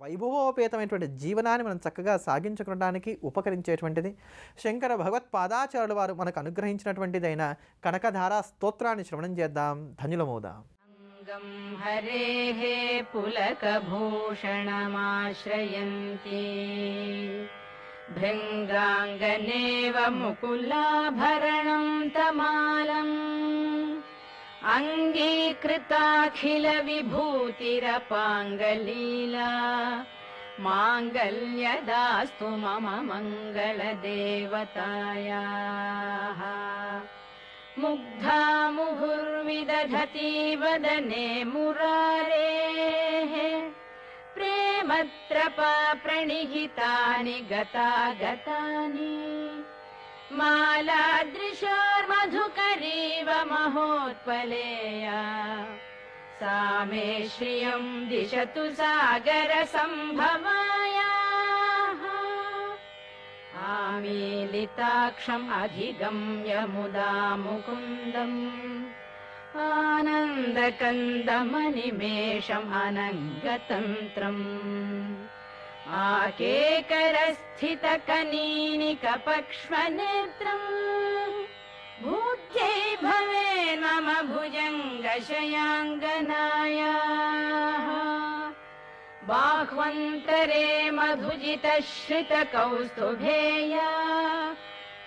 వైభవోపేతమైనటువంటి జీవనాన్ని మనం చక్కగా సాగించుకోవడానికి ఉపకరించేటువంటిది శంకర భగవత్పాదాచార్యుల వారు మనకు అనుగ్రహించినటువంటిదైన కనకధారా స్తోత్రాన్ని శ్రవణం చేద్దాం, ధన్యులమవుదాం. అంగం హరేః పులకభూషణమాశ్రయంతి భృంగాంగనేవ ముకులాభరణం తమాలం అంగీకృతాఖిల విభూతిరపాంగలీలా మాంగళ్యదాస్తు మమ మంగళదేవతాయాః. ముగ్ధా ముహుర్విదధతి వదనే మురారేః ప్రేమత్రపా ప్రణిహితాని గతాగతాని మాలాదృశోర్మధుకరీవ మహోత్పలేయా सा मे श्रियं दिशतु सागर संभवायाः. आमीलिताक्षम् अधिगम्य मुदा मुकुन्दम् आनन्दकन्दमनिमेषम् अनङ्गतन्त्रम् आकेकरस्थितकनीनिकपक्ष्मनेत्रम् भूत्यै भवेन्मम भुजङ्गशयाङ्गनायाः. बाह्वन्तरे मधुजितश्रितकौस्तुभेया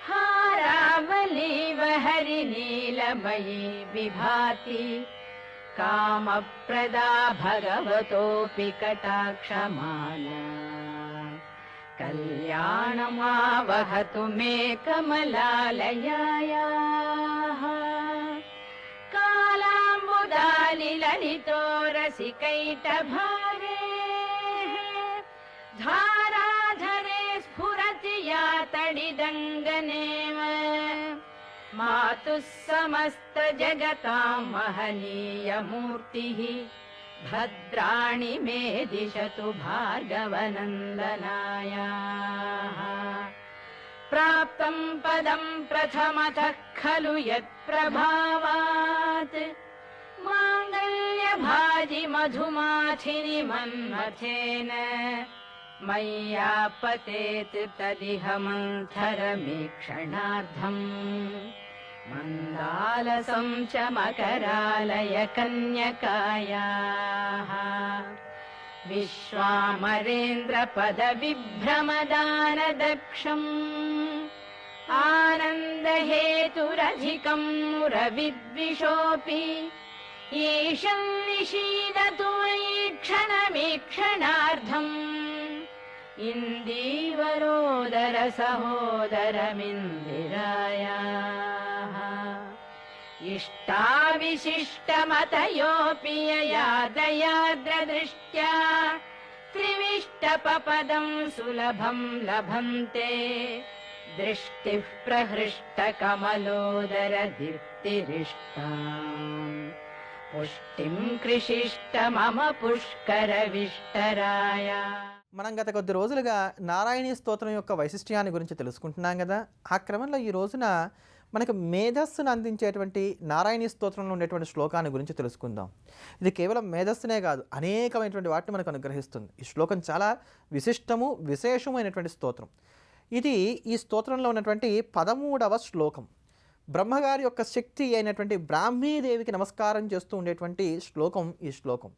हारावलीव हरिनीलमयी विभाति कामप्रदा भगवतोऽपि कटाक्षमाला. कल्याणमावहतु मे कमलालयायाः. कालाम्बुदालिललितो रसिकैटभारेः धाराधरे स्फुरति या तडिदङ्गनेव. मातुः समस्तजगतां महनीयमूर्तिः भद्राणि मे दिशतु भार्गवनन्दनायाः. प्राप्तं पदं प्रथमतः खलु यत्प्रभावात् माङ्गल्यभाजि मधुमाथिनि मन्मथेन मय्यापतेत् तदिह मन्थरमीक्षणार्थम्. मन्दालसं च मकरालय कन्यकायाः. विश्वामरेन्द्रपदविभ्रमदानदक्षम् आनन्दहेतुरधिकं मुरविद्विषोऽपि ईशं निषीदतु मयि क्षणमीक्षणार्थम्. इन्दीवरोदर सहोदरमिन्दिरायाः. इष्टाविशिष्टमतयोऽपि यया दयाद्रदृष्ट्या त्रिविष्टपपदं सुलभं लभन्ते. दृष्टिः प्रहृष्टकमलोदर दीप्तिरिष्टाम् पुष्टिं कृषिष्ट मम पुष्करविष्टराय. మనం గత కొద్ది రోజులుగా నారాయణీ స్తోత్రం యొక్క వైశిష్ట్యాన్ని గురించి తెలుసుకుంటున్నాం కదా. ఆ క్రమంలో ఈ రోజున మనకు మేధస్సును అందించేటువంటి నారాయణీ స్తోత్రంలో ఉండేటువంటి శ్లోకాన్ని గురించి తెలుసుకుందాం. ఇది కేవలం మేధస్సునే కాదు, అనేకమైనటువంటి వాటిని మనకు అనుగ్రహిస్తుంది. ఈ శ్లోకం చాలా విశిష్టము విశేషమైనటువంటి స్తోత్రం. ఇది ఈ స్తోత్రంలో ఉన్నటువంటి 13వ శ్లోకం. బ్రహ్మగారి యొక్క శక్తి అయినటువంటి బ్రాహ్మీదేవికి నమస్కారం చేస్తూ ఉండేటువంటి శ్లోకం ఈ శ్లోకం.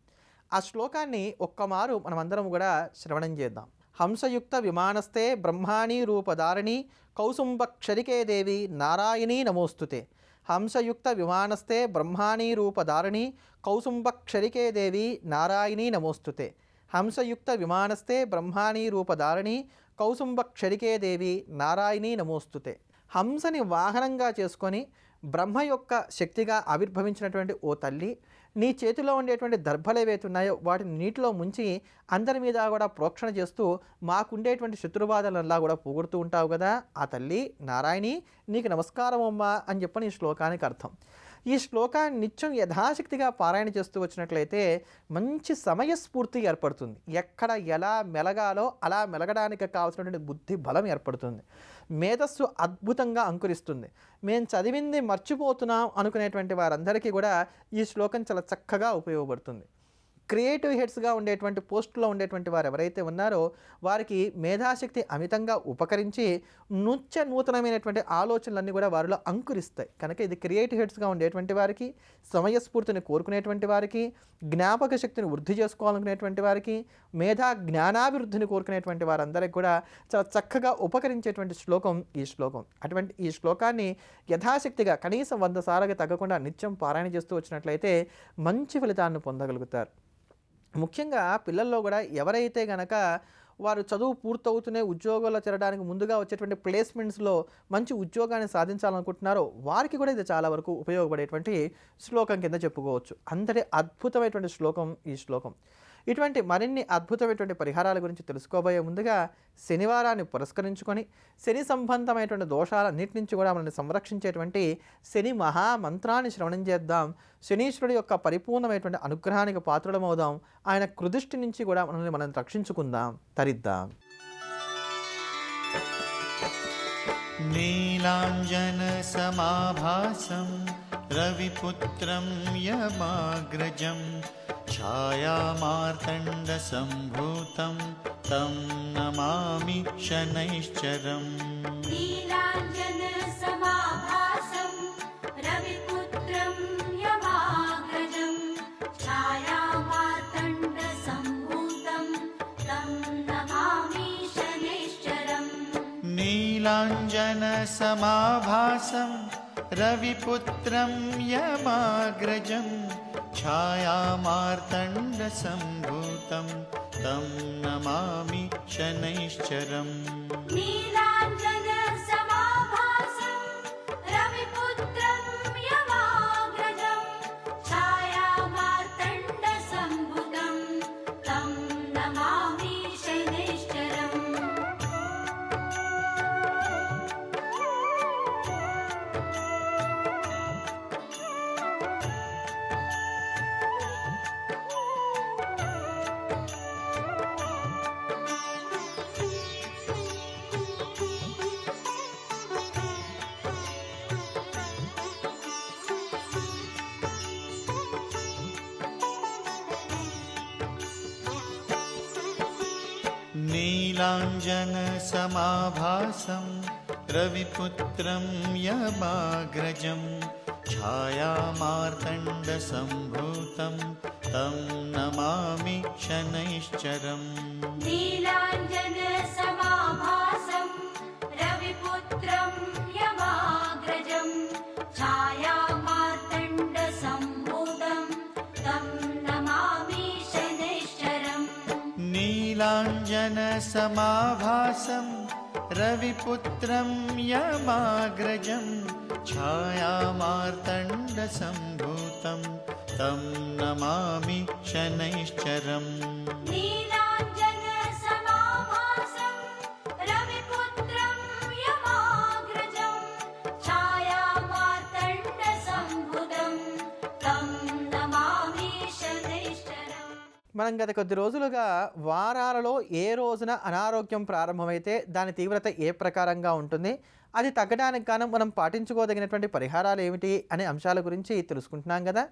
ఆ శ్లోకాన్ని ఒక్కమారు మనమందరం కూడా శ్రవణం చేద్దాం. హంసయుక్త విమానస్తే బ్రహ్మాణి రూపధారిణి కౌసుంభక్షరికే దేవి నారాయణీ నమోస్తుతే. హంసయుక్త విమానస్తే బ్రహ్మాణి రూపధారిణి కౌసుంభక్షరికే దేవి నారాయణీ నమోస్తుతే. హంసయుక్త విమానస్తే బ్రహ్మాణి రూపధారిణి కౌసుంభక్షరికే దేవి నారాయణీ నమోస్తుతే. హంసని వాహనంగా చేసుకొని బ్రహ్మ యొక్క శక్తిగా ఆవిర్భవించినటువంటి ఓ తల్లి, నీ చేతిలో ఉండేటువంటి దర్భలు ఏవైతే ఉన్నాయో వాటిని నీటిలో ముంచి అందరి మీద కూడా ప్రోక్షణ చేస్తూ మాకుండేటువంటి శత్రుబాధలల్లా కూడా పోగొడుతూ ఉంటావు కదా, ఆ తల్లి నారాయణి నీకు నమస్కారం అమ్మా అని చెప్పని ఈ శ్లోకానికి అర్థం. ఈ శ్లోకాన్ని నిత్యం యథాశక్తిగా పారాయణ చేస్తూ వచ్చినట్లయితే మంచి సమయస్ఫూర్తి ఏర్పడుతుంది. ఎక్కడ ఎలా మెలగాలో అలా మెలగడానికి కావాల్సినటువంటి బుద్ధి బలం ఏర్పడుతుంది. మేధస్సు అద్భుతంగా అంకురిస్తుంది. మేము చదివింది మర్చిపోతున్నాం అనుకునేటువంటి వారందరికీ కూడా ఈ శ్లోకం చాలా చక్కగా ఉపయోగపడుతుంది. క్రియేటివ్ హెడ్స్గా ఉండేటువంటి పోస్టులో ఉండేటువంటి వారు ఎవరైతే ఉన్నారో వారికి మేధాశక్తి అమితంగా ఉపకరించి నూతనమైనటువంటి ఆలోచనలన్నీ కూడా వారిలో అంకురిస్తాయి. కనుక ఇది క్రియేటివ్ హెడ్స్గా ఉండేటువంటి వారికి, సమయస్ఫూర్తిని కోరుకునేటువంటి వారికి, జ్ఞాపక శక్తిని వృద్ధి చేసుకోవాలనుకునేటువంటి వారికి, మేధా జ్ఞానాభివృద్ధిని కోరుకునేటువంటి వారందరికీ కూడా చాలా చక్కగా ఉపకరించేటువంటి శ్లోకం ఈ శ్లోకం. అటువంటి ఈ శ్లోకాన్ని యథాశక్తిగా కనీసం 100 సార్లుగా తగ్గకుండా నిత్యం పారాయణ చేస్తూ వచ్చినట్లయితే మంచి ఫలితాన్ని పొందగలుగుతారు. ముఖ్యంగా పిల్లల్లో కూడా ఎవరైతే గనక వారు చదువు పూర్తవుతూనే ఉద్యోగాల్లో చేరడానికి ముందుగా వచ్చేటువంటి ప్లేస్మెంట్స్లో మంచి ఉద్యోగాన్ని సాధించాలనుకుంటున్నారో వారికి కూడా ఇది చాలా వరకు ఉపయోగపడేటువంటి శ్లోకం కింద చెప్పుకోవచ్చు. అంతటి అద్భుతమైనటువంటి శ్లోకం ఈ శ్లోకం. ఇటువంటి మరిన్ని అద్భుతమైనటువంటి పరిహారాల గురించి తెలుసుకోబోయే ముందుగా శనివారాన్ని పురస్కరించుకొని శని సంబంధమైనటువంటి దోషాలన్నిటి నుంచి కూడా మనల్ని సంరక్షించేటువంటి శని మహామంత్రాన్ని శ్రవణం చేద్దాం. శనీశ్వరుడి యొక్క పరిపూర్ణమైనటువంటి అనుగ్రహానికి పాత్రులమవుదాం. ఆయన కృదృష్టి నుంచి కూడా మనల్ని మనం రక్షించుకుందాం, తరిద్దాం. నీలాంజన సమాభాసం రవిపుత్రం యమాగ్రజం ఛాయామార్తండ సంభూతం తం నమామి శనైశ్చరం. నీలాంజన సమాభాసం రవిపుత్రం యమాగ్రజం ఛాయామార్తండ సంభూతం తం నమామి శనైశ్చరం. నీలాంజన సమాభాసం రవిపుత్రం యమాగ్రజం ఛాయామార్తండ సంభూతం తం నమామి శనైశ్చరం. నీలాంజన సమాభాసం రవిపుత్రం యమాగ్రజం ఛాయామార్తండ సంభూతం తం నమామి శనైశ్చరం. నీలాంజన సమాభాసం రవిపుత్రం యమాగ్రజం ఛాయామార్తండ సంభూతం తం నమామి శనైశ్చరం. నీలాంజన సమాభాసం రవిపుత్రం యమాగ్రజం ఛాయామార్తండ సంభూతం తం నమామి శనైశ్చరం. నీలాంజన సమాభాసం రవిపుత్రం యమాగ్రజం ఛాయామార్తండ సంభూతం తం నమామి శనైశ్చరం. నీలాంజన సమాభాసం రవిపుత్రం యమాగ్రజం ఛాయామార్తండ సంభూతం తం నమామి శనైశ్చరం. మనం గత కొద్ది రోజులుగా వారాలలో ఏ రోజున అనారోగ్యం ప్రారంభమైతే దాని తీవ్రత ఏ ప్రకారంగా ఉంటుంది, అది తగ్గడానికి గాను మనం పాటించుకోదగినటువంటి పరిహారాలు ఏమిటి అనే అంశాల గురించి తెలుసుకుంటున్నాం కదా.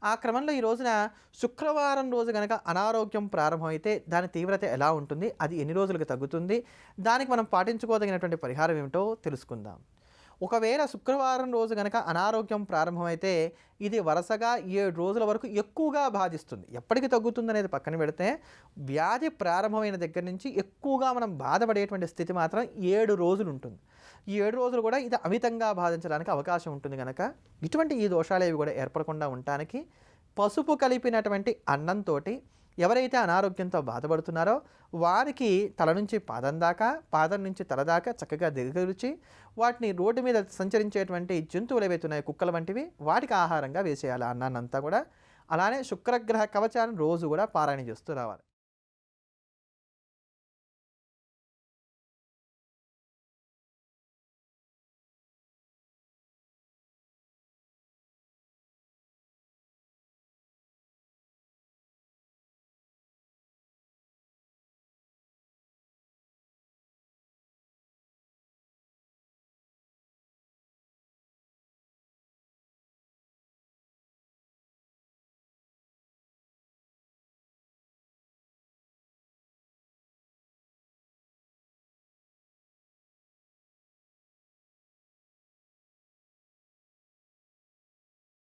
ఆ క్రమంలో ఈ రోజున శుక్రవారం రోజు కనుక అనారోగ్యం ప్రారంభమైతే దాని తీవ్రత ఎలా ఉంటుంది, అది ఎన్ని రోజులకు తగ్గుతుంది, దానికి మనం పాటించుకోదగినటువంటి పరిహారం ఏమిటో తెలుసుకుందాం. ఒకవేళ శుక్రవారం రోజు కనుక అనారోగ్యం ప్రారంభమైతే ఇది వరుసగా 7 రోజుల వరకు ఎక్కువగా బాధిస్తుంది. ఎప్పటికి తగ్గుతుంది అనేది పక్కన పెడితే వ్యాధి ప్రారంభమైన దగ్గర నుంచి ఎక్కువగా మనం బాధపడేటువంటి స్థితి మాత్రం 7 రోజులు ఉంటుంది. ఈ 7 రోజులు కూడా ఇది అమితంగా బాధించడానికి అవకాశం ఉంటుంది. కనుక ఇటువంటి ఈ దోషాలు ఏవి కూడా ఏర్పడకుండా ఉండటానికి పసుపు కలిపినటువంటి అన్నంతో ఎవరైతే అనారోగ్యంతో బాధపడుతున్నారో వారికి తల నుంచి పాదం దాకా, పాదం నుంచి తల దాకా చక్కగా దిగరుచి వాటిని రోడ్డు మీద సంచరించేటువంటి జంతువులు ఏవైతే ఉన్నాయో కుక్కల వంటివి వాటికి ఆహారంగా వేసేయాలి అన్నాన్నంతా కూడా. అలానే శుక్రగ్రహ కవచాన్ని రోజు కూడా పారాయణ చేస్తూ రావాలి.